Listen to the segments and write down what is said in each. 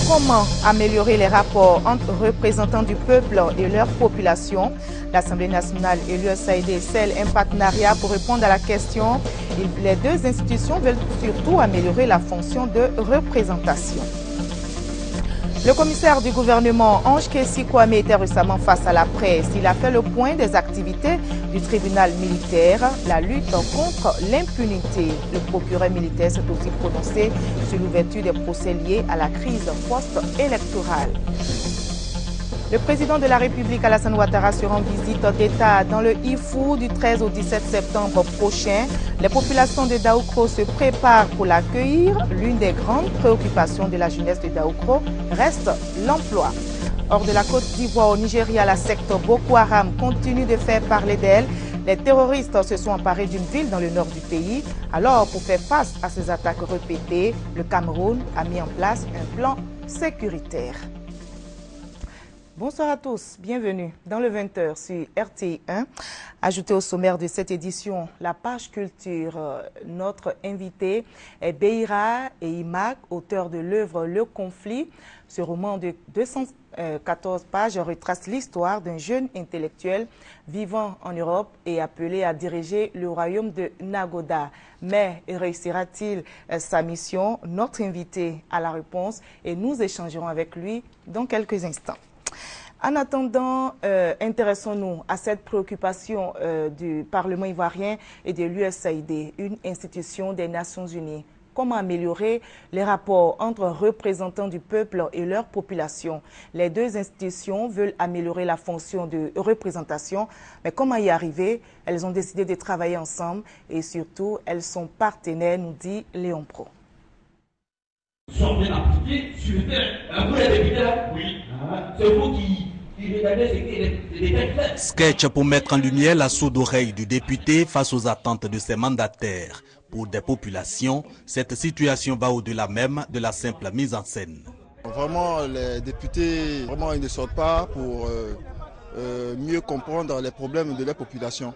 Comment améliorer les rapports entre représentants du peuple et leur population? L'Assemblée nationale et l'USAID scellent un partenariat pour répondre à la question. Les deux institutions veulent surtout améliorer la fonction de représentation. Le commissaire du gouvernement, Ange Kessi Kwame, était récemment face à la presse. Il a fait le point des activités du tribunal militaire, la lutte contre l'impunité. Le procureur militaire s'est aussi prononcé sur l'ouverture des procès liés à la crise post-électorale. Le président de la République, Alassane Ouattara, sera en visite d'État dans le Ifou du 13 au 17 septembre prochain. Les populations de Daoukro se préparent pour l'accueillir. L'une des grandes préoccupations de la jeunesse de Daoukro reste l'emploi. Hors de la Côte d'Ivoire, au Nigeria, la secte Boko Haram continue de faire parler d'elle. Les terroristes se sont emparés d'une ville dans le nord du pays. Alors, pour faire face à ces attaques répétées, le Cameroun a mis en place un plan sécuritaire. Bonsoir à tous, bienvenue dans le 20h sur RTI 1. Ajouté au sommaire de cette édition, la page culture. Notre invité est Beira Eimak, auteur de l'œuvre Le Conflit. Ce roman de 214 pages retrace l'histoire d'un jeune intellectuel vivant en Europe et appelé à diriger le royaume de Nagoda. Mais réussira-t-il sa mission? Notre invité a la réponse et nous échangerons avec lui dans quelques instants. En attendant, intéressons-nous à cette préoccupation du Parlement ivoirien et de l'USAID, une institution des Nations Unies. Comment améliorer les rapports entre représentants du peuple et leur population? Les deux institutions veulent améliorer la fonction de représentation, mais comment y arriver? Elles ont décidé de travailler ensemble et surtout, elles sont partenaires, nous dit Léon Pro. Sont bien appliqués sur le terrain. Vous les députés là? Oui. C'est vous qui regardez ce que les textes font. Sketch pour mettre en lumière la sourde oreille du député face aux attentes de ses mandataires. Pour des populations, cette situation va au-delà même de la simple mise en scène. Vraiment, les députés, vraiment, ils ne sortent pas pour mieux comprendre les problèmes de la population.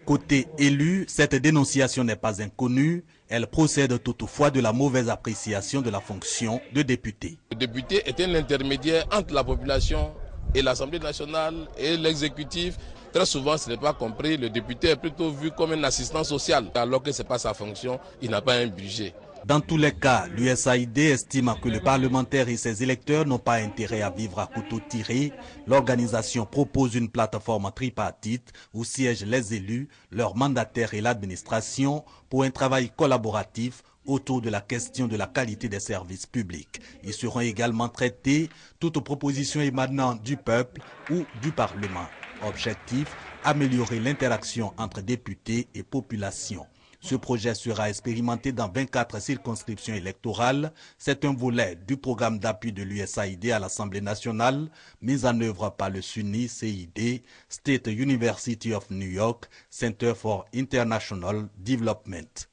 Côté élu, cette dénonciation n'est pas inconnue. Elle procède toutefois de la mauvaise appréciation de la fonction de député. Le député est un intermédiaire entre la population et l'Assemblée nationale et l'exécutif. Très souvent, ce n'est pas compris. Le député est plutôt vu comme un assistant social, alors que ce n'est pas sa fonction, il n'a pas un budget. Dans tous les cas, l'USAID estime que le parlementaire et ses électeurs n'ont pas intérêt à vivre à couteau tiré. L'organisation propose une plateforme tripartite où siègent les élus, leurs mandataires et l'administration pour un travail collaboratif autour de la question de la qualité des services publics. Ils seront également traités toutes propositions émanant du peuple ou du Parlement. Objectif, améliorer l'interaction entre députés et population. Ce projet sera expérimenté dans 24 circonscriptions électorales. C'est un volet du programme d'appui de l'USAID à l'Assemblée nationale, mis en œuvre par le SUNY CID, State University of New York, Center for International Development.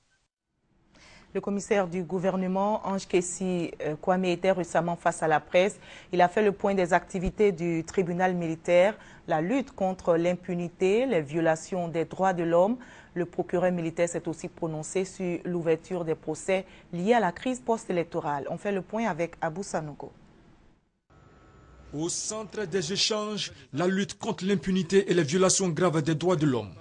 Le commissaire du gouvernement, Ange Kessi Kwame, était récemment face à la presse. Il a fait le point des activités du tribunal militaire, la lutte contre l'impunité, les violations des droits de l'homme. Le procureur militaire s'est aussi prononcé sur l'ouverture des procès liés à la crise post-électorale. On fait le point avec Abou Sanogo. Au centre des échanges, la lutte contre l'impunité et les violations graves des droits de l'homme.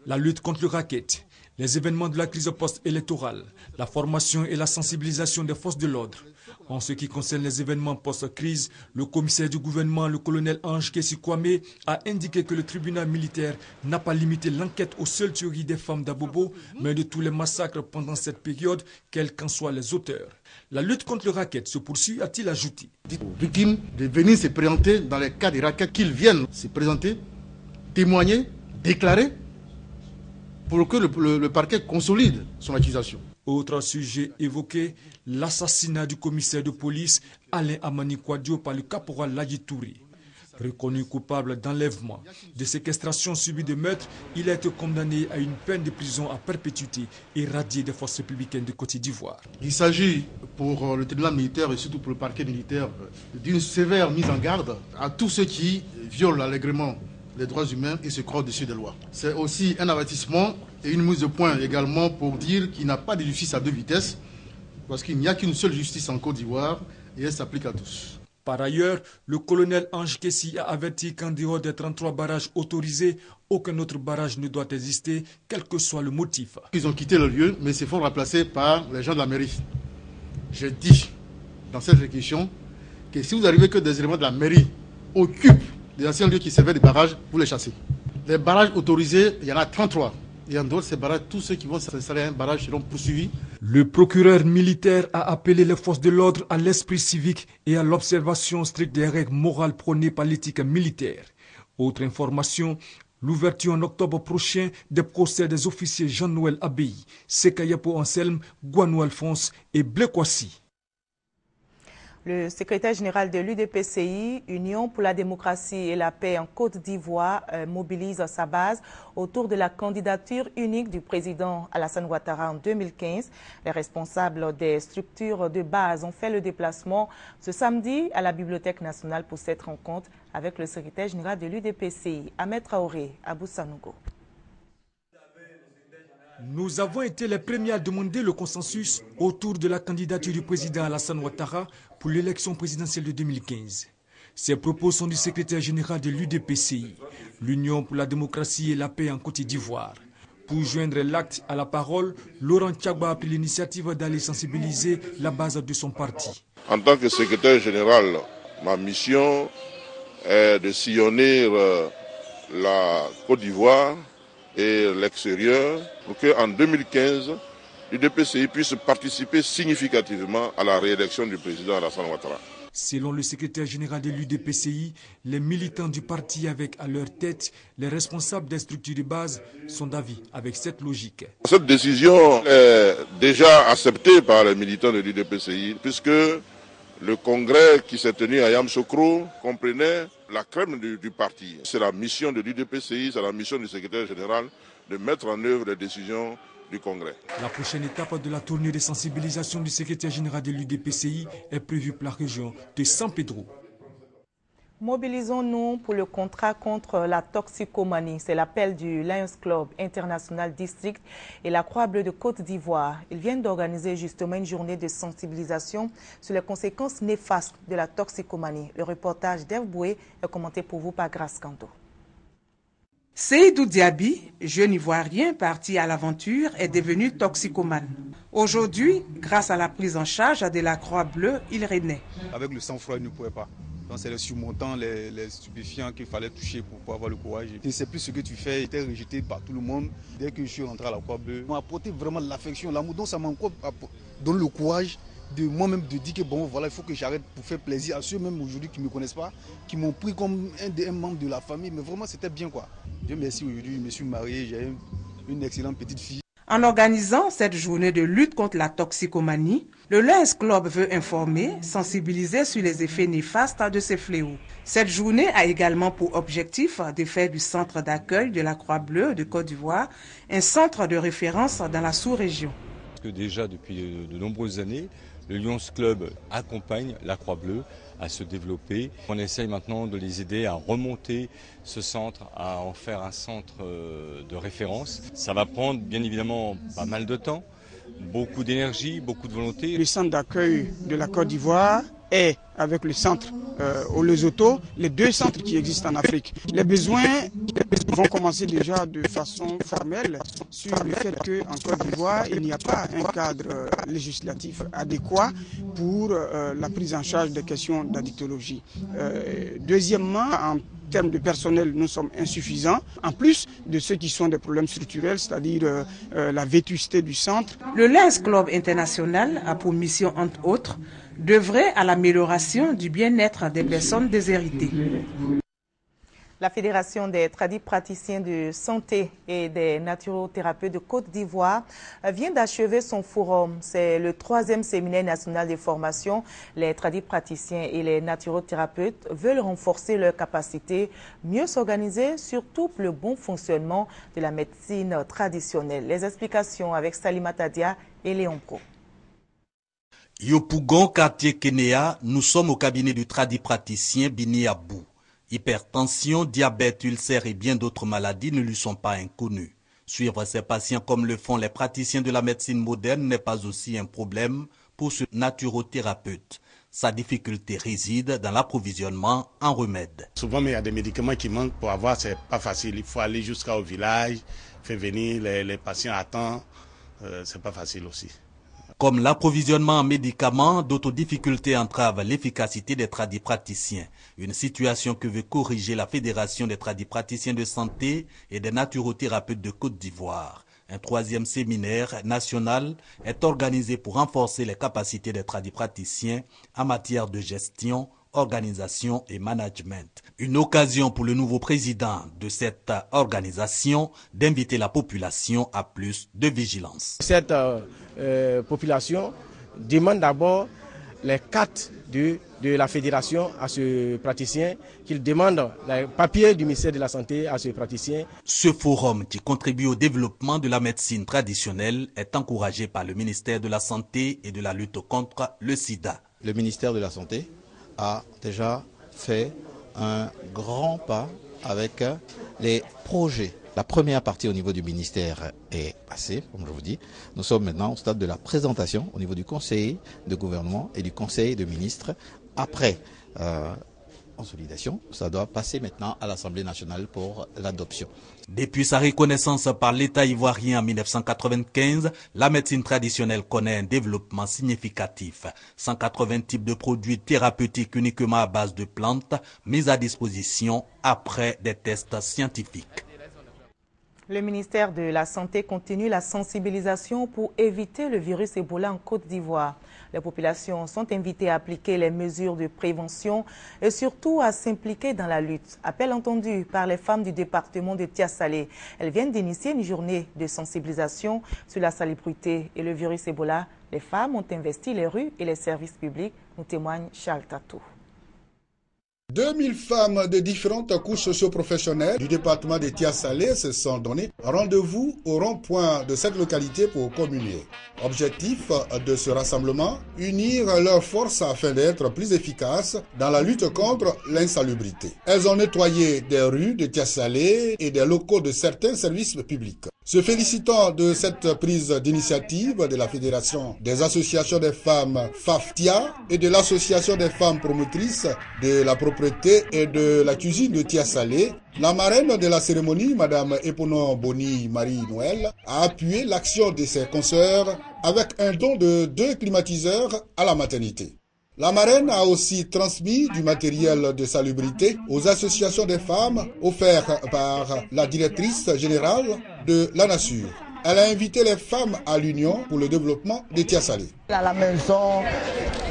La lutte contre le racket, les événements de la crise post-électorale, la formation et la sensibilisation des forces de l'ordre. En ce qui concerne les événements post-crise, le commissaire du gouvernement, le colonel Ange Kessi Kwame, a indiqué que le tribunal militaire n'a pas limité l'enquête aux seules tueries des femmes d'Abobo, mais de tous les massacres pendant cette période, quels qu'en soient les auteurs. La lutte contre le racket se poursuit, a-t-il ajouté. Dites aux victimes de venir se présenter dans les cas des rackets, qu'ils viennent se présenter, témoigner, déclarer, pour que le parquet consolide son accusation. Autre sujet évoqué, l'assassinat du commissaire de police Alain Amani Kouadio par le caporal Ladji Touré. Reconnu coupable d'enlèvement, de séquestration subie de meurtre, il a été condamné à une peine de prison à perpétuité et radié des forces républicaines de Côte d'Ivoire. Il s'agit pour le tribunal militaire et surtout pour le parquet militaire d'une sévère mise en garde à tous ceux qui violent allègrement les droits humains et se croient au-dessus des lois. C'est aussi un avertissement et une mise au point également pour dire qu'il n'y a pas de justice à deux vitesses, Parce qu'il n'y a qu'une seule justice en Côte d'Ivoire et elle s'applique à tous. Par ailleurs, le colonel Ange Kessi a averti qu'en dehors des 33 barrages autorisés, aucun autre barrage ne doit exister, quel que soit le motif. Ils ont quitté le lieu, mais se font remplacer par les gens de la mairie. Je dis dans cette réquisition que si vous arrivez que des éléments de la mairie occupent des anciens lieux qui servaient des barrages, vous les chassez. Les barrages autorisés, il y en a 33. Et en dehors de ces barrages, tous ceux qui vont s'installer à un barrage seront poursuivis. Le procureur militaire a appelé les forces de l'ordre à l'esprit civique et à l'observation stricte des règles morales prônées par l'éthique militaire. Autre information, l'ouverture en octobre prochain des procès des officiers Jean-Noël Abbaye, Sekayapo Anselme, Gouanou Alphonse et Blekwassi. Le secrétaire général de l'UDPCI, Union pour la démocratie et la paix en Côte d'Ivoire, mobilise sa base autour de la candidature unique du président Alassane Ouattara en 2015. Les responsables des structures de base ont fait le déplacement ce samedi à la Bibliothèque nationale pour cette rencontre avec le secrétaire général de l'UDPCI, Ahmed Traoré Abou Sanogo. Nous avons été les premiers à demander le consensus autour de la candidature du président Alassane Ouattara pour l'élection présidentielle de 2015. Ces propos sont du secrétaire général de l'UDPCI, l'Union pour la démocratie et la paix en Côte d'Ivoire. Pour joindre l'acte à la parole, Laurent Tchagba a pris l'initiative d'aller sensibiliser la base de son parti. En tant que secrétaire général, ma mission est de sillonner la Côte d'Ivoire et l'extérieur pour qu'en 2015, l'UDPCI puisse participer significativement à la réélection du président Alassane Ouattara. Selon le secrétaire général de l'UDPCI, les militants du parti avec à leur tête les responsables des structures de base sont d'avis avec cette logique. Cette décision est déjà acceptée par les militants de l'UDPCI puisque le congrès qui s'est tenu à Yamoussoukro comprenait la crème du parti. C'est la mission de l'UDPCI, c'est la mission du secrétaire général de mettre en œuvre les décisions du congrès. La prochaine étape de la tournée de sensibilisation du secrétaire général de l'UDPCI est prévue pour la région de San Pedro. Mobilisons-nous pour le contrat contre la toxicomanie. C'est l'appel du Lions Club International District et la Croix-Bleue de Côte d'Ivoire. Ils viennent d'organiser justement une journée de sensibilisation sur les conséquences néfastes de la toxicomanie. Le reportage d'Hervé Boué est commenté pour vous par Grace Kanto. Seydou Diaby, jeune Ivoirien parti à l'aventure, est devenu toxicomane. Aujourd'hui, grâce à la prise en charge de la Croix-Bleue, il renaît. Avec le sang-froid, il ne pouvait pas. Donc c'est les surmontants, les stupéfiants qu'il fallait toucher pour pouvoir avoir le courage. Je ne sais plus ce que tu fais, j'étais rejeté par tout le monde. Dès que je suis rentré à la Croix-Bleue, on m'a apporté vraiment l'affection, l'amour. Donc ça m'a encore donné le courage de moi-même de dire que bon voilà, il faut que j'arrête pour faire plaisir à ceux même aujourd'hui qui ne me connaissent pas, qui m'ont pris comme un membre de la famille. Mais vraiment c'était bien quoi. Dieu merci, aujourd'hui je me suis marié, j'ai une excellente petite fille. En organisant cette journée de lutte contre la toxicomanie, le Lions Club veut informer, sensibiliser sur les effets néfastes de ces fléaux. Cette journée a également pour objectif de faire du centre d'accueil de la Croix-Bleue de Côte d'Ivoire un centre de référence dans la sous-région. Parce que déjà depuis de nombreuses années, le Lions Club accompagne la Croix-Bleue à se développer. On essaye maintenant de les aider à remonter ce centre, à en faire un centre de référence. Ça va prendre bien évidemment pas mal de temps, beaucoup d'énergie, beaucoup de volonté. Le centre d'accueil de la Côte d'Ivoire est, avec le centre au Lesotho, les deux centres qui existent en Afrique. Les besoins vont commencer déjà de façon formelle sur le fait qu'en Côte d'Ivoire, il n'y a pas un cadre législatif adéquat pour la prise en charge des questions d'addictologie. Deuxièmement, en termes de personnel, nous sommes insuffisants, en plus de ceux qui sont des problèmes structurels, c'est-à-dire la vétusté du centre. Le Lions Club International a pour mission, entre autres, d'œuvrer à l'amélioration du bien-être des personnes déshéritées. La Fédération des praticiens de santé et des naturothérapeutes de Côte d'Ivoire vient d'achever son forum. C'est le 3e séminaire national de formation. Les praticiens et les naturothérapeutes veulent renforcer leurs capacités, mieux s'organiser, surtout pour le bon fonctionnement de la médecine traditionnelle. Les explications avec Salima Tadia et Léon Pro. Yopougon, quartier Kenya, nous sommes au cabinet du praticien Bini Abou. Hypertension, diabète, ulcère et bien d'autres maladies ne lui sont pas inconnues. Suivre ces patients comme le font les praticiens de la médecine moderne n'est pas aussi un problème pour ce naturothérapeute. Sa difficulté réside dans l'approvisionnement en remèdes. Souvent, il y a des médicaments qui manquent pour avoir, c'est pas facile. Il faut aller jusqu'au village, faire venir les patients à temps. C'est pas facile aussi. Comme l'approvisionnement en médicaments, d'autres difficultés entravent l'efficacité des tradipraticiens. Une situation que veut corriger la Fédération des tradipraticiens de santé et des naturothérapeutes de Côte d'Ivoire. Un 3e séminaire national est organisé pour renforcer les capacités des tradipraticiens en matière de gestion, organisation et management. Une occasion pour le nouveau président de cette organisation d'inviter la population à plus de vigilance. Cette population demande d'abord les cartes de la fédération à ce praticien, qu'il demande les papiers du ministère de la Santé à ce praticien. Ce forum qui contribue au développement de la médecine traditionnelle est encouragé par le ministère de la Santé et de la lutte contre le sida. Le ministère de la Santé a déjà fait un grand pas avec les projets. La première partie au niveau du ministère est passée, comme je vous dis. Nous sommes maintenant au stade de la présentation au niveau du conseil de gouvernement et du conseil de ministres. Après consolidation, ça doit passer maintenant à l'Assemblée nationale pour l'adoption. Depuis sa reconnaissance par l'État ivoirien en 1995, la médecine traditionnelle connaît un développement significatif. 180 types de produits thérapeutiques uniquement à base de plantes mis à disposition après des tests scientifiques. Le ministère de la Santé continue la sensibilisation pour éviter le virus Ebola en Côte d'Ivoire. Les populations sont invitées à appliquer les mesures de prévention et surtout à s'impliquer dans la lutte. Appel entendu par les femmes du département de Tia-Salé. Elles viennent d'initier une journée de sensibilisation sur la salubrité et le virus Ebola. Les femmes ont investi les rues et les services publics, nous témoigne Charles Tatou. 2000 femmes de différentes couches socio-professionnelles du département de Tia-Salé se sont donné rendez-vous au rond-point de cette localité pour communier. Objectif de ce rassemblement, unir leurs forces afin d'être plus efficaces dans la lutte contre l'insalubrité. Elles ont nettoyé des rues de Tia-Salé et des locaux de certains services publics. Se félicitant de cette prise d'initiative de la Fédération des associations des femmes FAFTIA et de l'Association des femmes promotrices de la propreté et de la cuisine de Tia-Salé, la marraine de la cérémonie, Madame Eponon Boni Marie-Noël, a appuyé l'action de ses consoeurs avec un don de 2 climatiseurs à la maternité. La marraine a aussi transmis du matériel de salubrité aux associations des femmes offertes par la directrice générale de la Nature. Elle a invité les femmes à l'Union pour le développement de Tia-Salé. À la maison,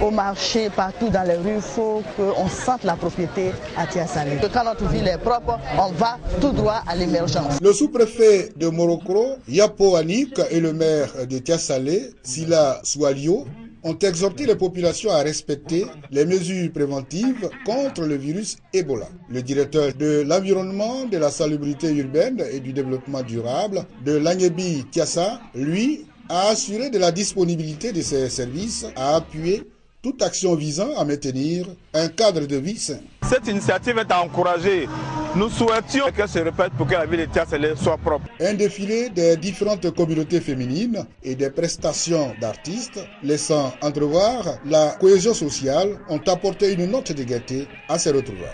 au marché, partout dans les rues, il faut qu'on sente la propriété à Tia-Salé. Quand notre ville est propre, on va tout droit à l'émergence. Le sous-préfet de Morocco, Yapo Anik, et le maire de Tia-Salé, Sila Soualio, ont exhorté les populations à respecter les mesures préventives contre le virus Ebola. Le directeur de l'environnement, de la salubrité urbaine et du développement durable de l'Angebi Tiassa, lui, a assuré de la disponibilité de ses services à appuyer toute action visant à maintenir un cadre de vie sain. Cette initiative est à encourager. Nous souhaitions qu'elle se répète pour que la ville de Tia-Salé soit propre. Un défilé des différentes communautés féminines et des prestations d'artistes, laissant entrevoir la cohésion sociale, ont apporté une note de gaieté à ces retrouvailles.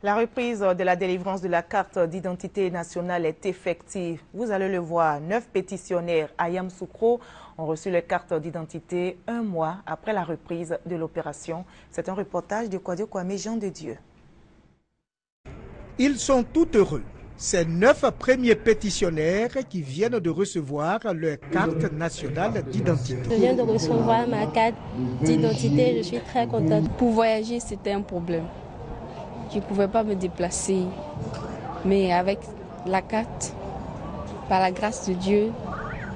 La reprise de la délivrance de la carte d'identité nationale est effective. Vous allez le voir, 9 pétitionnaires à Yamoussoukro ont reçu les cartes d'identité 1 mois après la reprise de l'opération. C'est un reportage de Kwadio Kwame Jean de Dieu. Ils sont tout heureux. Ces 9 premiers pétitionnaires qui viennent de recevoir leur carte nationale d'identité. Je viens de recevoir ma carte d'identité, je suis très contente. Pour voyager, c'était un problème. Je ne pouvais pas me déplacer, mais avec la carte, par la grâce de Dieu,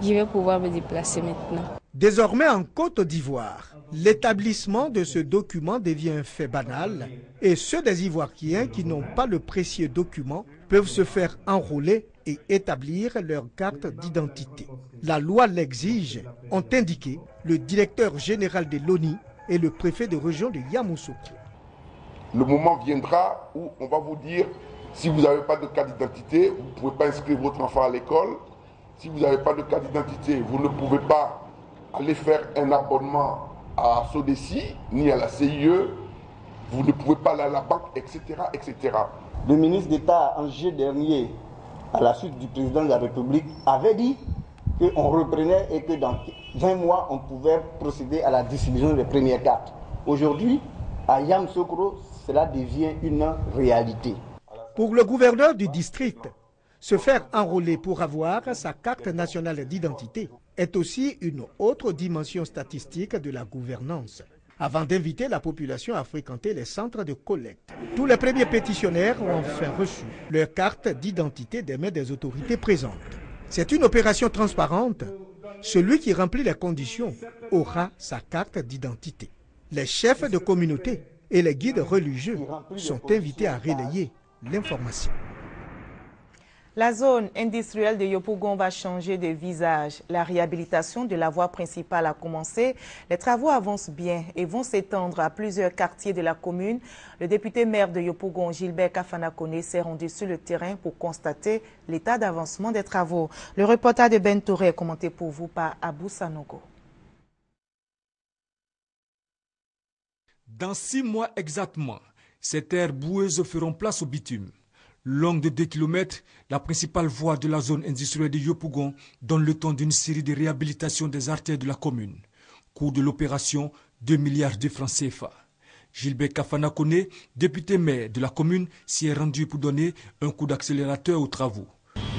je vais pouvoir me déplacer maintenant. Désormais en Côte d'Ivoire, l'établissement de ce document devient un fait banal et ceux des Ivoiriens qui n'ont pas le précieux document peuvent se faire enrôler et établir leur carte d'identité. La loi l'exige, ont indiqué le directeur général de l'ONI et le préfet de région de Yamoussoukro. Le moment viendra où on va vous dire, si vous n'avez pas de carte d'identité, vous ne pouvez pas inscrire votre enfant à l'école. Si vous n'avez pas de carte d'identité, vous ne pouvez pas aller faire un abonnement à Sodeci, ni à la CIE, vous ne pouvez pas aller à la banque, etc., etc. Le ministre d'État, en juillet dernier, à la suite du président de la République, avait dit qu'on reprenait et que dans 20 mois, on pouvait procéder à la distribution des premières cartes. Aujourd'hui, à Yamoussoukro, cela devient une réalité. Pour le gouverneur du district, se faire enrôler pour avoir sa carte nationale d'identité est aussi une autre dimension statistique de la gouvernance. Avant d'inviter la population à fréquenter les centres de collecte, tous les premiers pétitionnaires ont enfin reçu leur carte d'identité des mains des autorités présentes. C'est une opération transparente. Celui qui remplit les conditions aura sa carte d'identité. Les chefs de communauté et les guides religieux sont invités à relayer l'information. La zone industrielle de Yopougon va changer de visage. La réhabilitation de la voie principale a commencé. Les travaux avancent bien et vont s'étendre à plusieurs quartiers de la commune. Le député maire de Yopougon, Gilbert Kafana-Koné, s'est rendu sur le terrain pour constater l'état d'avancement des travaux. Le reportage de Ben Touré est commenté pour vous par Abou Sanogo. Dans 6 mois exactement, ces terres boueuses feront place au bitume. Longue de 2 km, la principale voie de la zone industrielle de Yopougon donne le temps d'une série de réhabilitations des artères de la commune. Coût de l'opération, 2 milliards de francs CFA. Gilbert Kafana-Koné, député maire de la commune, s'y est rendu pour donner un coup d'accélérateur aux travaux.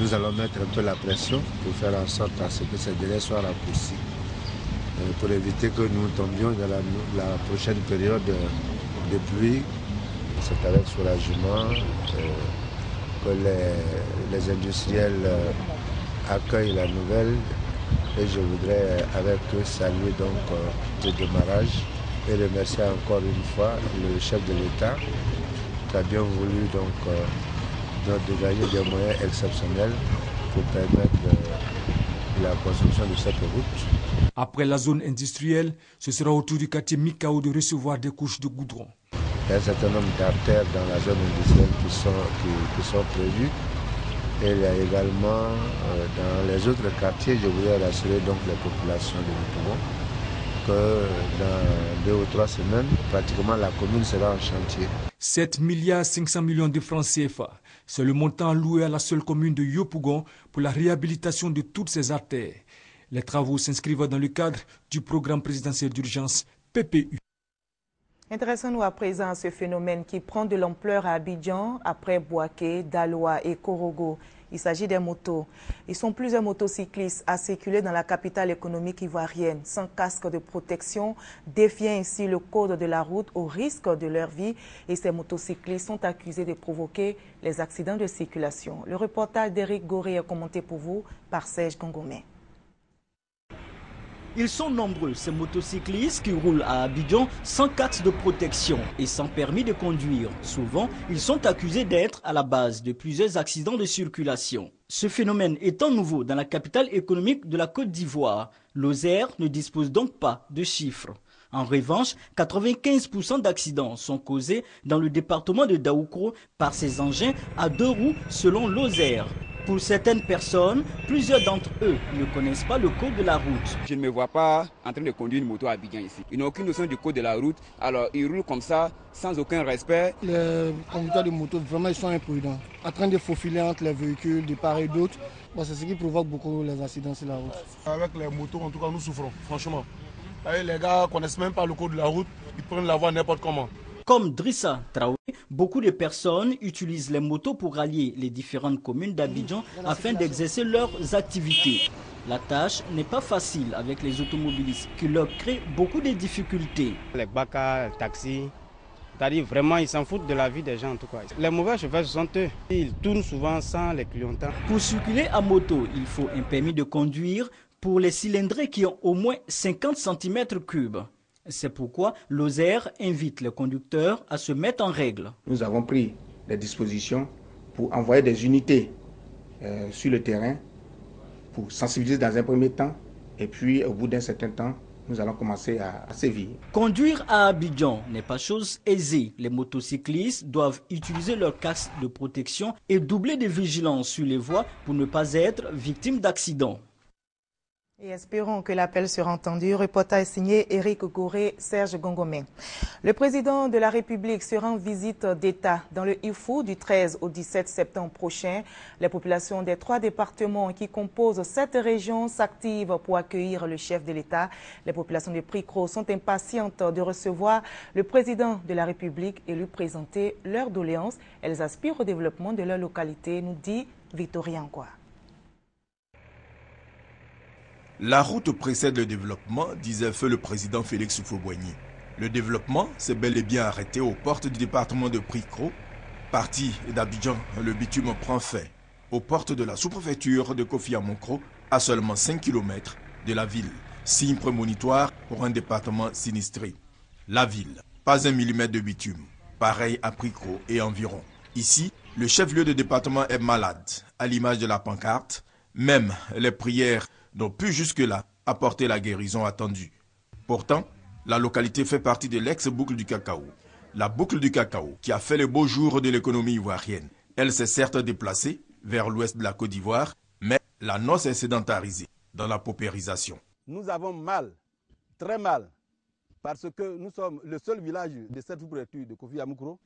Nous allons mettre un peu la pression pour faire en sorte à ce que ces délais soient raccourcis, pour éviter que nous tombions dans la prochaine période de pluie. C'est avec soulagement que les industriels accueillent la nouvelle et je voudrais avec eux saluer donc le démarrage et remercier encore une fois le chef de l'État qui a bien voulu donc de gagner des moyens exceptionnels pour permettre la construction de cette route. Après la zone industrielle, ce sera au tour du quartier Mikao de recevoir des couches de goudron. Il y a un certain nombre d'artères dans la zone industrielle qui sont prévues. Et il y a également dans les autres quartiers, je voudrais rassurer donc les populations de Yopougon que dans 2 ou 3 semaines, pratiquement la commune sera en chantier. 7 milliards 500 millions de francs CFA, c'est le montant alloué à la seule commune de Yopougon pour la réhabilitation de toutes ces artères. Les travaux s'inscrivent dans le cadre du programme présidentiel d'urgence PPU. Intéressons-nous à présent à ce phénomène qui prend de l'ampleur à Abidjan, après Bouaké, Daloa et Korogo. Il s'agit des motos. Ils sont plusieurs motocyclistes à circuler dans la capitale économique ivoirienne sans casque de protection, défiant ainsi le code de la route au risque de leur vie. Et ces motocyclistes sont accusés de provoquer les accidents de circulation. Le reportage d'Éric Goré est commenté pour vous par Serge Gongomé. Ils sont nombreux, ces motocyclistes qui roulent à Abidjan sans casque de protection et sans permis de conduire. Souvent, ils sont accusés d'être à la base de plusieurs accidents de circulation. Ce phénomène étant nouveau dans la capitale économique de la Côte d'Ivoire, Lozère ne dispose donc pas de chiffres. En revanche, 95% d'accidents sont causés dans le département de Daoukro par ces engins à 2 roues selon Lozère. Pour certaines personnes, plusieurs d'entre eux ne connaissent pas le code de la route. Je ne me vois pas en train de conduire une moto à Abidjan ici. Ils n'ont aucune notion du code de la route, alors ils roulent comme ça, sans aucun respect. Les conducteurs de moto, vraiment, ils sont imprudents. En train de faufiler entre les véhicules de part et d'autre, c'est ce qui provoque beaucoup les accidents sur la route. Avec les motos, en tout cas, nous souffrons, franchement. Les gars ne connaissent même pas le code de la route, ils prennent la voie n'importe comment. Comme Drissa Traoré, beaucoup de personnes utilisent les motos pour rallier les différentes communes d'Abidjan afin d'exercer leurs activités. La tâche n'est pas facile avec les automobilistes qui leur créent beaucoup de difficultés. Les baka, les taxis, c'est-à-dire vraiment ils s'en foutent de la vie des gens en tout cas. Les mauvais chauffeurs sont eux, ils tournent souvent sans les clientèles. Pour circuler à moto, il faut un permis de conduire pour les cylindrés qui ont au moins 50 cm3. C'est pourquoi Lozère invite les conducteurs à se mettre en règle. Nous avons pris des dispositions pour envoyer des unités sur le terrain pour sensibiliser dans un premier temps et puis au bout d'un certain temps, nous allons commencer à sévir. Conduire à Abidjan n'est pas chose aisée. Les motocyclistes doivent utiliser leur casque de protection et doubler de vigilance sur les voies pour ne pas être victimes d'accidents. Et espérons que l'appel sera entendu. Reportage signé Éric Goré, Serge Gongomé. Le président de la République sera en visite d'État dans le IFU du 13 au 17 septembre prochain. Les populations des 3 départements qui composent cette région s'activent pour accueillir le chef de l'État. Les populations de Pricro sont impatientes de recevoir le président de la République et lui présenter leurs doléances. Elles aspirent au développement de leur localité, nous dit Victorien Nkwa. La route précède le développement, disait feu le président Félix Houphouët-Boigny. Le développement s'est bel et bien arrêté aux portes du département de Pricro. Parti d'Abidjan, le bitume prend fin aux portes de la sous-préfecture de Kofi Amonkro, à seulement 5 km de la ville. Signe prémonitoire pour un département sinistré. La ville, pas 1 millimètre de bitume, pareil à Pricro et environ. Ici, le chef-lieu de département est malade, à l'image de la pancarte. Même les prières n'ont pu jusque-là apporter la guérison attendue. Pourtant, la localité fait partie de l'ex-boucle du cacao. La boucle du cacao qui a fait les beaux jours de l'économie ivoirienne. Elle s'est certes déplacée vers l'ouest de la Côte d'Ivoire, mais la noce est sédentarisée dans la paupérisation. Nous avons mal, très mal, parce que nous sommes le seul village de cette sous-préfecture de Kofi Amonkro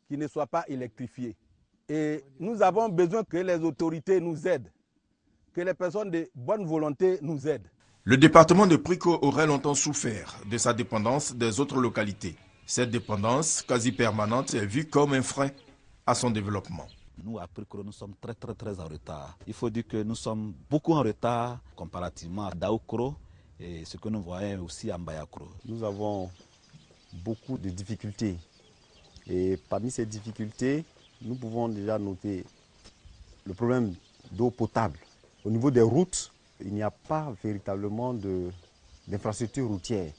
qui ne soit pas électrifié. Et nous avons besoin que les autorités nous aident, que les personnes de bonne volonté nous aident. Le département de Pricro aurait longtemps souffert de sa dépendance des autres localités. Cette dépendance quasi permanente est vue comme un frein à son développement. Nous, à Pricro, nous sommes très en retard. Il faut dire que nous sommes beaucoup en retard comparativement à Daoukro et ce que nous voyons aussi à Mbayakro. Nous avons beaucoup de difficultés. Et parmi ces difficultés, nous pouvons déjà noter le problème d'eau potable. Au niveau des routes, il n'y a pas véritablement d'infrastructures routières.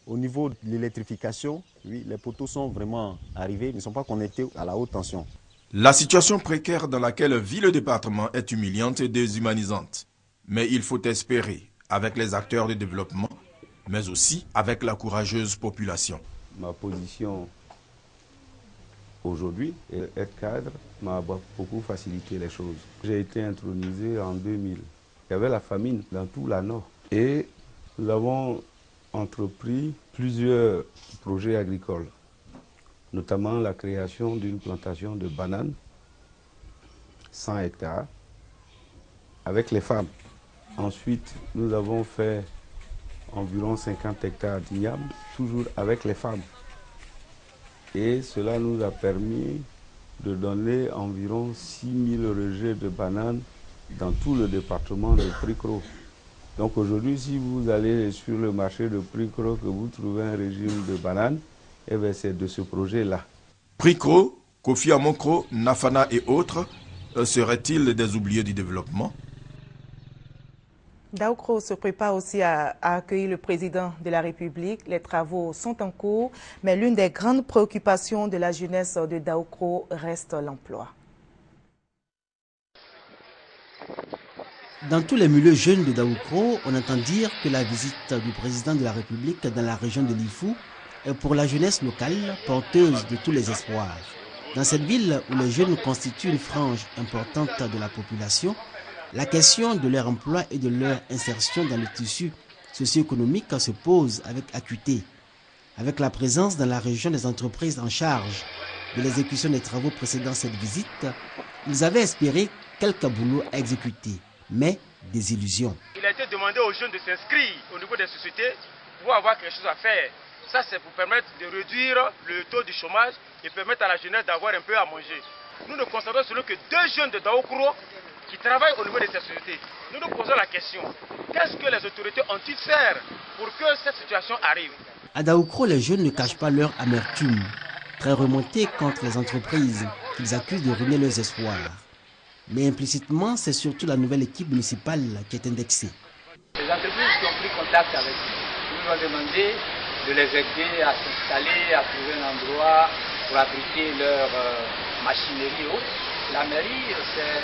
Au niveau de l'électrification, oui, les poteaux sont vraiment arrivés, ils ne sont pas connectés à la haute tension. La situation précaire dans laquelle vit le département est humiliante et déshumanisante. Mais il faut espérer, avec les acteurs de développement, mais aussi avec la courageuse population. Ma position aujourd'hui, être cadre m'a beaucoup facilité les choses. J'ai été intronisé en 2000. Il y avait la famine dans tout la Nord. Et nous avons entrepris plusieurs projets agricoles, notamment la création d'une plantation de bananes, 100 hectares, avec les femmes. Ensuite, nous avons fait environ 50 hectares d'igname, toujours avec les femmes. Et cela nous a permis de donner environ 6 000 rejets de bananes dans tout le département de Pricro. Donc aujourd'hui, si vous allez sur le marché de Pricro, que vous trouvez un régime de bananes, eh bien c'est de ce projet-là. Pricro, Kofi Amonkro, Nafana et autres, seraient-ils des oubliés du développement? Daoukro se prépare aussi à accueillir le président de la République. Les travaux sont en cours, mais l'une des grandes préoccupations de la jeunesse de Daoukro reste l'emploi. Dans tous les milieux jeunes de Daoukro, on entend dire que la visite du président de la République dans la région de l'Ifou est pour la jeunesse locale porteuse de tous les espoirs. Dans cette ville où les jeunes constituent une frange importante de la population, la question de leur emploi et de leur insertion dans le tissu socio-économique se pose avec acuité. Avec la présence dans la région des entreprises en charge de l'exécution des travaux précédant cette visite, ils avaient espéré quelques boulots à exécuter, mais des illusions. Il a été demandé aux jeunes de s'inscrire au niveau des sociétés pour avoir quelque chose à faire. Ça, c'est pour permettre de réduire le taux du chômage et permettre à la jeunesse d'avoir un peu à manger. Nous ne constatons seulement que 2 jeunes de Daoukro qui travaillent au niveau de ces sociétés. Nous nous posons la question, qu'est-ce que les autorités ont-ils faire pour que cette situation arrive? À Daoukro, les jeunes ne cachent pas leur amertume, très remontée contre les entreprises qu'ils accusent de ruiner leurs espoirs. Mais implicitement, c'est surtout la nouvelle équipe municipale qui est indexée. Les entreprises qui ont pris contact avec nous nous ont demandé de les aider à s'installer, à trouver un endroit pour abriter leur machinerie et autres. La mairie s'est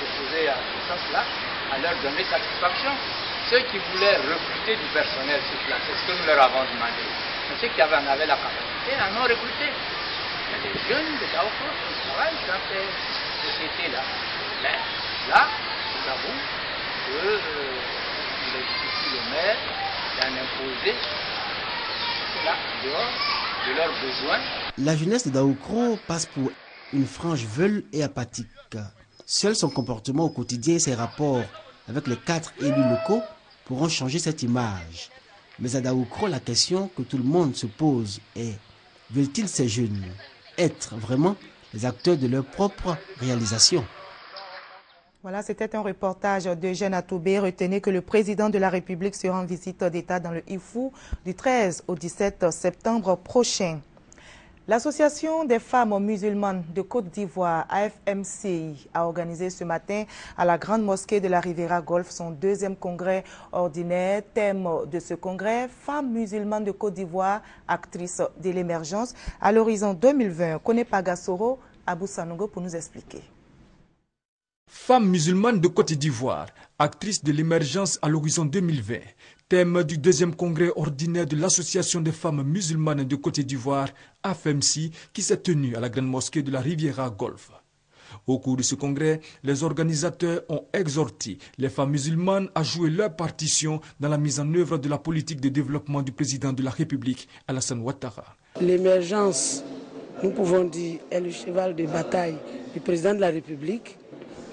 opposée à ce sens-là, à leur donner satisfaction. Ceux qui voulaient recruter du personnel sur place, c'est ce que nous leur avons demandé. Mais ceux qui en avaient la capacité en ont recruté. Il y a des jeunes de Daoukro qui travaillent dans ces sociétés-là. Mais là, nous avons que voulait aussi le maire d'en imposer là, dehors de leurs besoins. La jeunesse de Daoukro passe pour une frange veule et apathique. Seul son comportement au quotidien et ses rapports avec les 4 élus locaux pourront changer cette image. Mais à Daoukro, la question que tout le monde se pose est: veulent-ils ces jeunes être vraiment les acteurs de leur propre réalisation? Voilà, c'était un reportage d'Eugène Atoubé. Retenez que le président de la République sera en visite d'État dans le IFU du 13 au 17 septembre prochain. L'Association des femmes musulmanes de Côte d'Ivoire, AFMCI, a organisé ce matin à la Grande Mosquée de la Riviera Golfe son 2e congrès ordinaire. Thème de ce congrès, femmes musulmanes de Côte d'Ivoire, actrices de l'émergence à l'horizon 2020. Kone Pagassoro, Abou Sanogo pour nous expliquer. Femmes musulmanes de Côte d'Ivoire, actrices de l'émergence à l'horizon 2020. Thème du 2e congrès ordinaire de l'Association des femmes musulmanes de Côte d'Ivoire, AFMCI, qui s'est tenu à la Grande Mosquée de la Riviera Golfe. Au cours de ce congrès, les organisateurs ont exhorté les femmes musulmanes à jouer leur partition dans la mise en œuvre de la politique de développement du président de la République, Alassane Ouattara. L'émergence, nous pouvons dire, est le cheval de bataille du président de la République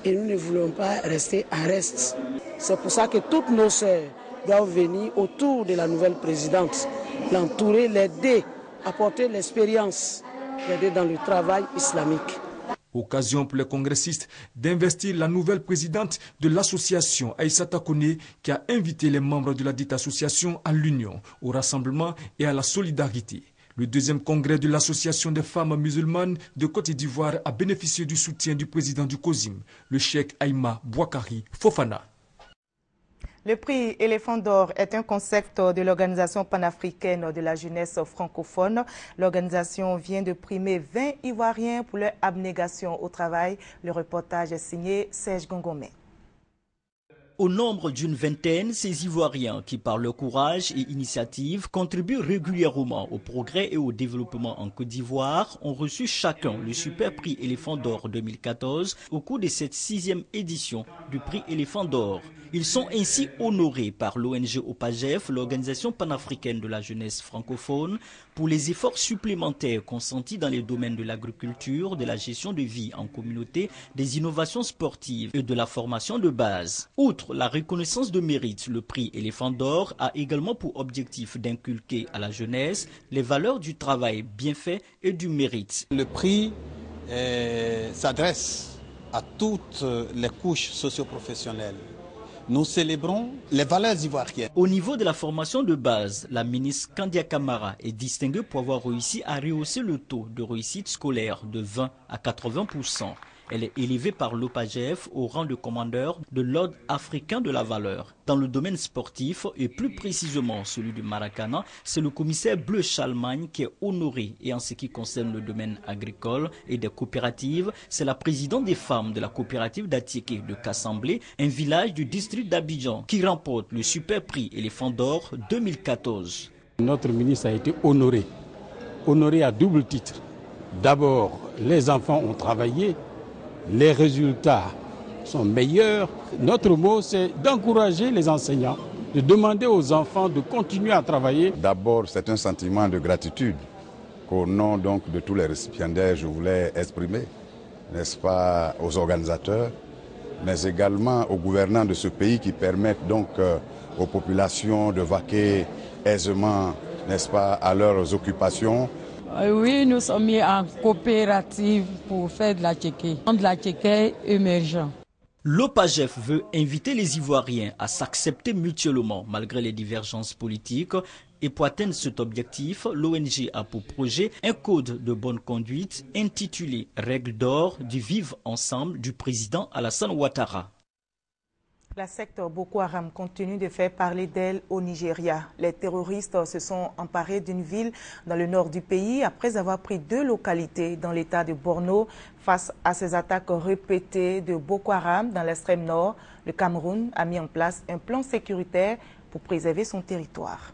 et nous ne voulons pas rester en reste. C'est pour ça que toutes nos sœurs doivent venir autour de la nouvelle présidente, l'entourer, l'aider, apporter l'expérience, l'aider dans le travail islamique. Occasion pour les congressistes d'investir la nouvelle présidente de l'association, Aïssata Kone, qui a invité les membres de la dite association à l'union, au rassemblement et à la solidarité. Le 2e congrès de l'Association des femmes musulmanes de Côte d'Ivoire a bénéficié du soutien du président du COSIM, le cheikh Aïma Bouakari Fofana. Le prix Éléphant d'Or est un concept de l'Organisation panafricaine de la jeunesse francophone. L'organisation vient de primer 20 Ivoiriens pour leur abnégation au travail. Le reportage est signé Serge Gongomé. Au nombre d'une vingtaine, ces Ivoiriens qui, par leur courage et initiative, contribuent régulièrement au progrès et au développement en Côte d'Ivoire, ont reçu chacun le super prix Éléphant d'Or 2014 au cours de cette 6e édition du prix Éléphant d'Or. Ils sont ainsi honorés par l'ONG OPAGEF, l'Organisation panafricaine de la jeunesse francophone, pour les efforts supplémentaires consentis dans les domaines de l'agriculture, de la gestion de vie en communauté, des innovations sportives et de la formation de base. Outre la reconnaissance de mérite, le prix Éléphant d'Or a également pour objectif d'inculquer à la jeunesse les valeurs du travail bien fait et du mérite. Le prix s'adresse à toutes les couches socio-professionnelles. Nous célébrons les valeurs ivoiriennes. Au niveau de la formation de base, la ministre Kandia Camara est distinguée pour avoir réussi à rehausser le taux de réussite scolaire de 20 à 80%. Elle est élevée par l'OPAGEF au rang de commandeur de l'Ordre africain de la valeur. Dans le domaine sportif, et plus précisément celui du Maracana, c'est le commissaire Bleu Chalmagne qui est honoré. Et en ce qui concerne le domaine agricole et des coopératives, c'est la présidente des femmes de la coopérative d'Atiéké de Kassamblé, un village du district d'Abidjan, qui remporte le super prix Éléphant d'Or 2014. Notre ministre a été honoré à double titre. D'abord, les enfants ont travaillé. Les résultats sont meilleurs. Notre mot, c'est d'encourager les enseignants, de demander aux enfants de continuer à travailler. D'abord, c'est un sentiment de gratitude qu'au nom donc de tous les récipiendaires, je voulais exprimer, n'est-ce pas, aux organisateurs, mais également aux gouvernants de ce pays qui permettent donc aux populations de vaquer aisément, n'est-ce pas, à leurs occupations. Oui, nous sommes mis en coopérative pour faire de la tchéké émergent. L'OPAGEF veut inviter les Ivoiriens à s'accepter mutuellement malgré les divergences politiques. Et pour atteindre cet objectif, l'ONG a pour projet un code de bonne conduite intitulé « Règles d'or du vivre ensemble » du président Alassane Ouattara. La secte Boko Haram continue de faire parler d'elle au Nigeria. Les terroristes se sont emparés d'une ville dans le nord du pays après avoir pris 2 localités dans l'état de Borno. Face à ces attaques répétées de Boko Haram dans l'extrême nord, le Cameroun a mis en place un plan sécuritaire pour préserver son territoire.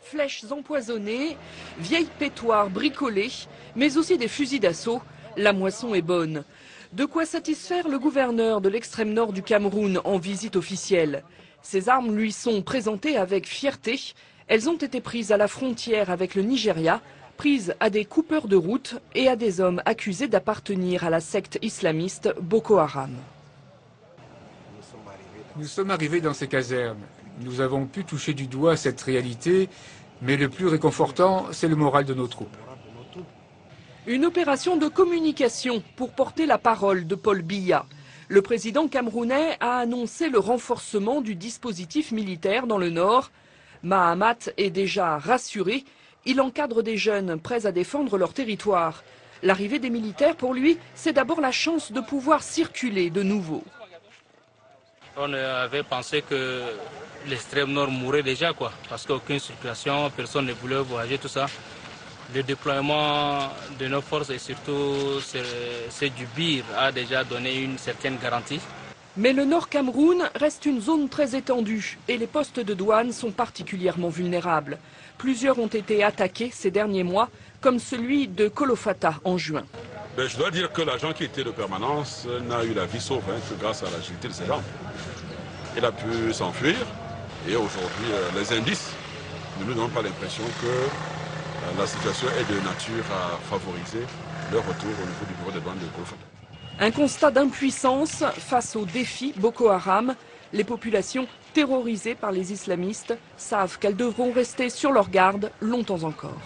Flèches empoisonnées, vieilles pétoires bricolées, mais aussi des fusils d'assaut. La moisson est bonne. De quoi satisfaire le gouverneur de l'extrême nord du Cameroun en visite officielle. Ces armes lui sont présentées avec fierté. Elles ont été prises à la frontière avec le Nigeria, prises à des coupeurs de route et à des hommes accusés d'appartenir à la secte islamiste Boko Haram. Nous sommes arrivés dans ces casernes. Nous avons pu toucher du doigt cette réalité, mais le plus réconfortant, c'est le moral de nos troupes. Une opération de communication pour porter la parole de Paul Biya. Le président camerounais a annoncé le renforcement du dispositif militaire dans le nord. Mahamat est déjà rassuré. Il encadre des jeunes prêts à défendre leur territoire. L'arrivée des militaires, pour lui, c'est d'abord la chance de pouvoir circuler de nouveau. On avait pensé que l'extrême nord mourrait déjà, parce qu'aucune circulation, personne ne voulait voyager, tout ça. Le déploiement de nos forces et surtout c'est du BIR a déjà donné une certaine garantie. Mais le Nord Cameroun reste une zone très étendue et les postes de douane sont particulièrement vulnérables. Plusieurs ont été attaqués ces derniers mois, comme celui de Kolofata en juin. Je dois dire que l'agent qui était de permanence n'a eu la vie sauve que grâce à l'agilité de ses gens. Il a pu s'enfuir et aujourd'hui les indices ne nous donnent pas l'impression que la situation est de nature à favoriser leur retour au niveau du bureau des douanes de Kolofata. Un constat d'impuissance face aux défis Boko Haram. Les populations terrorisées par les islamistes savent qu'elles devront rester sur leur garde longtemps encore.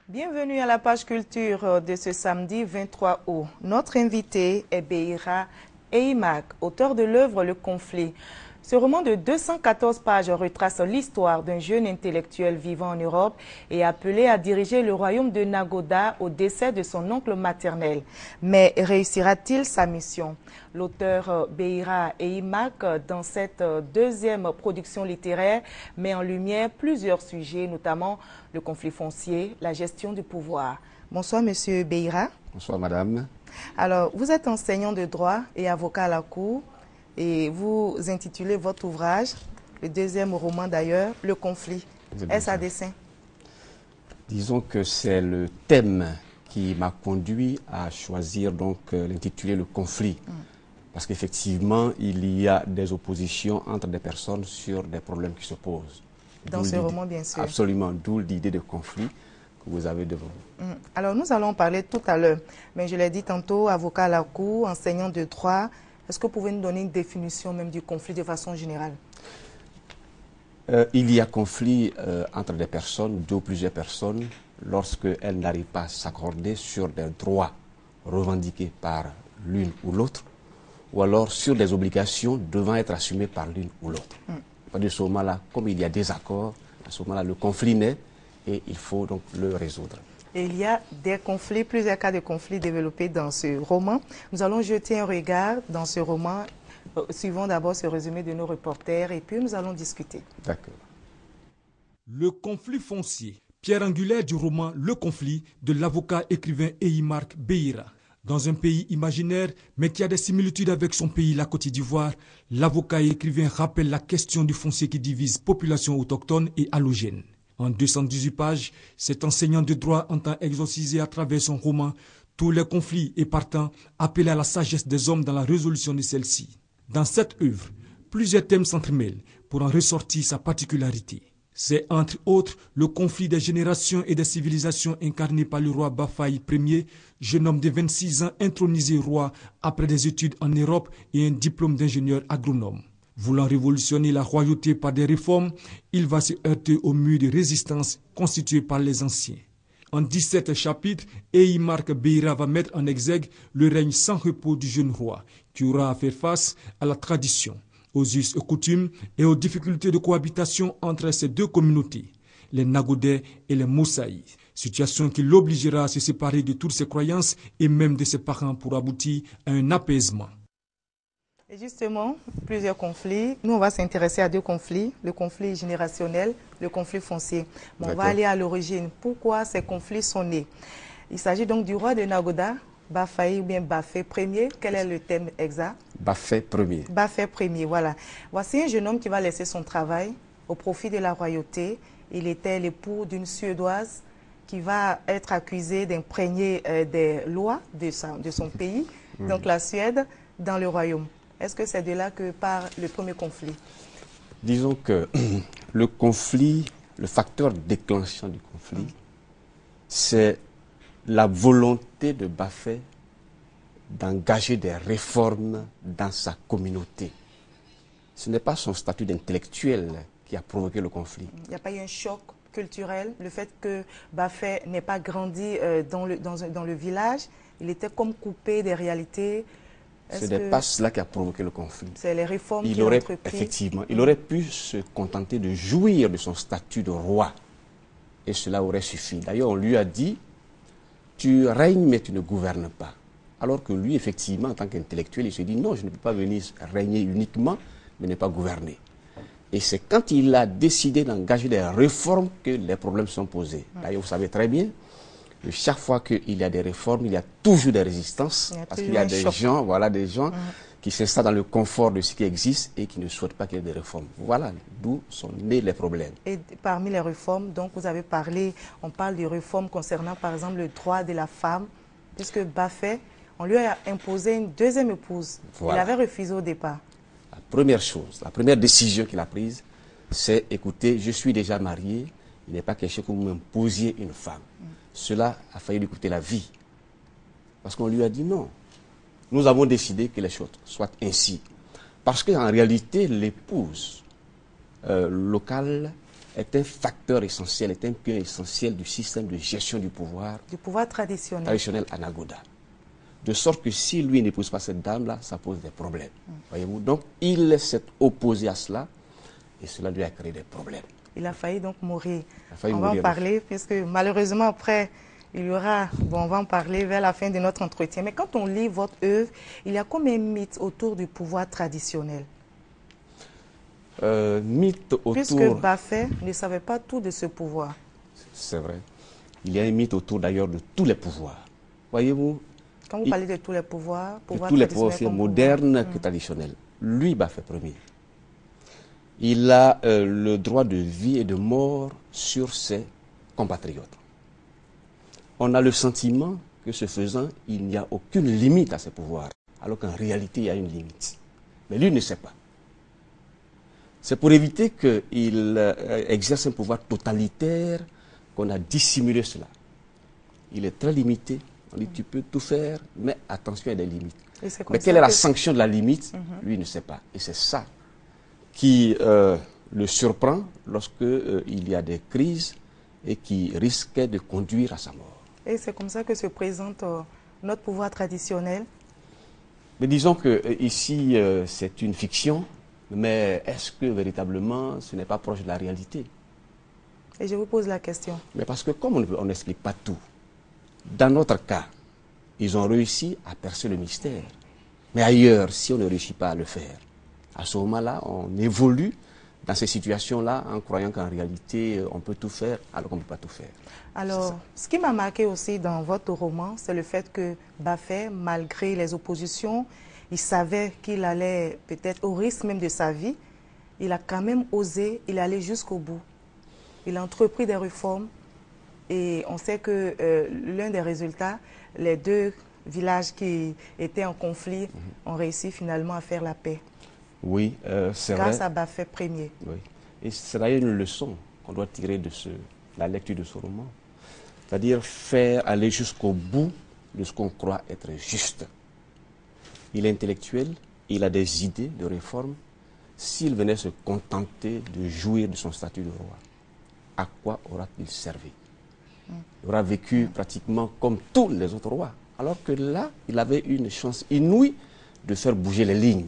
Bienvenue à la page culture de ce samedi 23 août. Notre invité est Beira Eimak, auteur de l'œuvre Le Conflit. Ce roman de 214 pages retrace l'histoire d'un jeune intellectuel vivant en Europe et appelé à diriger le royaume de Nagoda au décès de son oncle maternel. Mais réussira-t-il sa mission? L'auteur Beira Eimak, dans cette deuxième production littéraire, met en lumière plusieurs sujets, notamment le conflit foncier, la gestion du pouvoir. Bonsoir, Monsieur Beira. Bonsoir, Madame. Alors, vous êtes enseignant de droit et avocat à la Cour. Et vous intitulez votre ouvrage, le deuxième roman d'ailleurs, Le Conflit. Est-ce à dessein? Disons que c'est le thème qui m'a conduit à choisir donc l'intitulé Le Conflit. Parce qu'effectivement, il y a des oppositions entre des personnes sur des problèmes qui se posent. Dans ce roman, bien sûr. Absolument, d'où l'idée de conflit que vous avez devant vous. Alors, nous allons en parler tout à l'heure. Mais je l'ai dit tantôt, avocat à la Cour, enseignant de droit. Est-ce que vous pouvez nous donner une définition même du conflit de façon générale? Il y a conflit entre des personnes, deux ou plusieurs personnes, lorsqu'elles n'arrivent pas à s'accorder sur des droits revendiqués par l'une ou l'autre, ou alors sur des obligations devant être assumées par l'une ou l'autre. De ce moment-là, comme il y a des accords, à ce moment-là, le conflit naît et il faut donc le résoudre. Et il y a des conflits, plusieurs cas de conflits développés dans ce roman. Nous allons jeter un regard dans ce roman, suivant d'abord ce résumé de nos reporters, et puis nous allons discuter. D'accord. Le conflit foncier, pierre angulaire du roman Le Conflit de l'avocat écrivain Eimak Beira. Dans un pays imaginaire, mais qui a des similitudes avec son pays, la Côte d'Ivoire, l'avocat et écrivain rappelle la question du foncier qui divise population autochtone et allogène. En 218 pages, cet enseignant de droit entend exorciser à travers son roman tous les conflits et partant appeler à la sagesse des hommes dans la résolution de celle-ci. Dans cette œuvre, plusieurs thèmes s'entremêlent pour en ressortir sa particularité. C'est entre autres le conflit des générations et des civilisations incarné par le roi Bafaï Ier, jeune homme de 26 ans intronisé roi après des études en Europe et un diplôme d'ingénieur agronome. Voulant révolutionner la royauté par des réformes, il va se heurter au mur de résistance constitué par les anciens. En 17 chapitres, Eimak Beira va mettre en exergue le règne sans repos du jeune roi, qui aura à faire face à la tradition, aux us et coutumes et aux difficultés de cohabitation entre ces deux communautés, les Nagodais et les Moussaïs, situation qui l'obligera à se séparer de toutes ses croyances et même de ses parents pour aboutir à un apaisement. Et justement, plusieurs conflits. Nous, on va s'intéresser à deux conflits, le conflit générationnel, le conflit foncier. Bon, on va aller à l'origine. Pourquoi ces conflits sont nés? Il s'agit donc du roi de Nagoda, Baffaye ou bien Bafé premier, quel est le thème exact? Bafé premier. Bafé premier, voilà. Voici un jeune homme qui va laisser son travail au profit de la royauté. Il était l'époux d'une Suédoise qui va être accusée d'imprégner des lois de son pays, donc la Suède, dans le royaume. Est-ce que c'est de là que part le premier conflit? Disons que le conflit, le facteur déclenchant du conflit, c'est la volonté de Bafé d'engager des réformes dans sa communauté. Ce n'est pas son statut d'intellectuel qui a provoqué le conflit. Il n'y a pas eu un choc culturel, le fait que Bafé n'ait pas grandi dans le village, il était comme coupé des réalités. Ce n'est pas cela qui a provoqué le conflit. C'est les réformes qu'il a entreprises. Effectivement, il aurait pu se contenter de jouir de son statut de roi. Et cela aurait suffi. D'ailleurs, on lui a dit, tu règnes mais tu ne gouvernes pas. Alors que lui, effectivement, en tant qu'intellectuel, il se dit, non, je ne peux pas venir régner uniquement, mais ne pas gouverner. Et c'est quand il a décidé d'engager des réformes que les problèmes sont posés. D'ailleurs, vous savez très bien, que chaque fois qu'il y a des réformes, il y a toujours des résistances. Parce qu'il y a des gens, des gens qui s'installent dans le confort de ce qui existe et qui ne souhaitent pas qu'il y ait des réformes. Voilà d'où sont nés les problèmes. Et parmi les réformes, donc vous avez parlé, on parle de réformes concernant par exemple le droit de la femme, puisque Bafé, on lui a imposé une deuxième épouse. Voilà. Il avait refusé au départ. La première chose, la première décision qu'il a prise, c'est, écoutez, je suis déjà marié, il n'est pas question que vous m'imposiez une femme. Cela a failli lui coûter la vie. Parce qu'on lui a dit non. Nous avons décidé que les choses soient ainsi. Parce qu'en réalité, l'épouse locale est un facteur essentiel, est un cœur essentiel du système de gestion du pouvoir. Du pouvoir traditionnel. Traditionnel à Nagoda. De sorte que si lui n'épouse pas cette dame-là, ça pose des problèmes. Voyez-vous? Donc, il s'est opposé à cela et cela lui a créé des problèmes. Il a failli donc mourir. On va en parler, puisque malheureusement, après, il y aura... Bon, on va en parler vers la fin de notre entretien. Mais quand on lit votre œuvre, il y a combien de mythes autour du pouvoir traditionnel? Mythes autour... Puisque Bafé ne savait pas tout de ce pouvoir. C'est vrai. Il y a un mythe autour d'ailleurs de tous les pouvoirs. Voyez-vous? Quand vous parlez de tous les pouvoirs... De tous les pouvoirs aussi modernes que traditionnels. Lui, Bafé premier. Il a le droit de vie et de mort sur ses compatriotes. On a le sentiment que ce faisant, il n'y a aucune limite à ses pouvoirs, alors qu'en réalité, il y a une limite. Mais lui ne sait pas. C'est pour éviter qu'il exerce un pouvoir totalitaire qu'on a dissimulé cela. Il est très limité. On dit, tu peux tout faire, mais attention, il y a des limites. Mais quelle est la sanction de la limite? Lui ne sait pas. Et c'est ça qui le surprend lorsque il y a des crises et qui risquaient de conduire à sa mort. Et c'est comme ça que se présente notre pouvoir traditionnel? Mais disons que ici, c'est une fiction, mais est-ce que véritablement ce n'est pas proche de la réalité? Et je vous pose la question. Mais parce que comme on n'explique pas tout, dans notre cas, ils ont réussi à percer le mystère. Mais ailleurs, si on ne réussit pas à le faire, à ce moment-là, on évolue dans ces situations-là en croyant qu'en réalité, on peut tout faire alors qu'on ne peut pas tout faire. Alors, ce qui m'a marqué aussi dans votre roman, c'est le fait que Bafé, malgré les oppositions, il savait qu'il allait peut-être au risque même de sa vie, il a quand même osé, il allait jusqu'au bout. Il a entrepris des réformes et on sait que l'un des résultats, les deux villages qui étaient en conflit ont réussi finalement à faire la paix. Oui, c'est vrai. Grâce à Bafé premier. Oui. Et c'est d'ailleurs une leçon qu'on doit tirer de la lecture de ce roman. C'est-à-dire aller jusqu'au bout de ce qu'on croit être juste. Il est intellectuel, il a des idées de réforme. S'il venait se contenter de jouir de son statut de roi, à quoi aura-t-il servi? Il aura vécu pratiquement comme tous les autres rois. Alors que là, il avait une chance inouïe de faire bouger les lignes.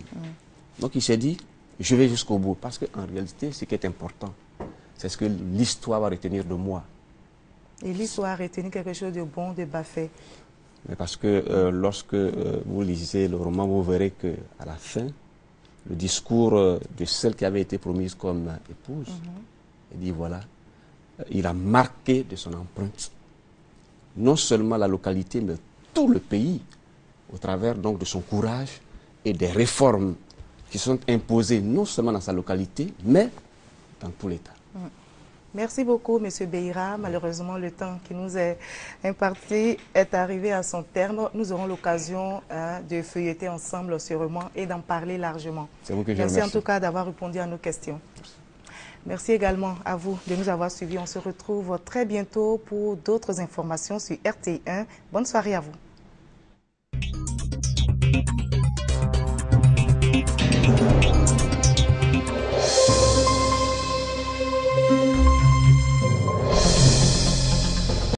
Donc il s'est dit, je vais jusqu'au bout. Parce qu'en réalité, ce qui est important, c'est ce que l'histoire va retenir de moi. Et l'histoire a retenu quelque chose de bon de Bafé. Mais parce que lorsque vous lisez le roman, vous verrez qu'à la fin, le discours de celle qui avait été promise comme épouse, il dit voilà, il a marqué de son empreinte non seulement la localité, mais tout le pays au travers donc de son courage et des réformes qui sont imposées non seulement dans sa localité, mais dans tout l'État. Merci beaucoup, M. Beira. Malheureusement, le temps qui nous est imparti est arrivé à son terme. Nous aurons l'occasion de feuilleter ensemble ce roman et d'en parler largement. C'est vous que je Merci remercie. en tout cas d'avoir répondu à nos questions. Merci également à vous de nous avoir suivis. On se retrouve très bientôt pour d'autres informations sur RTI1. Bonne soirée à vous.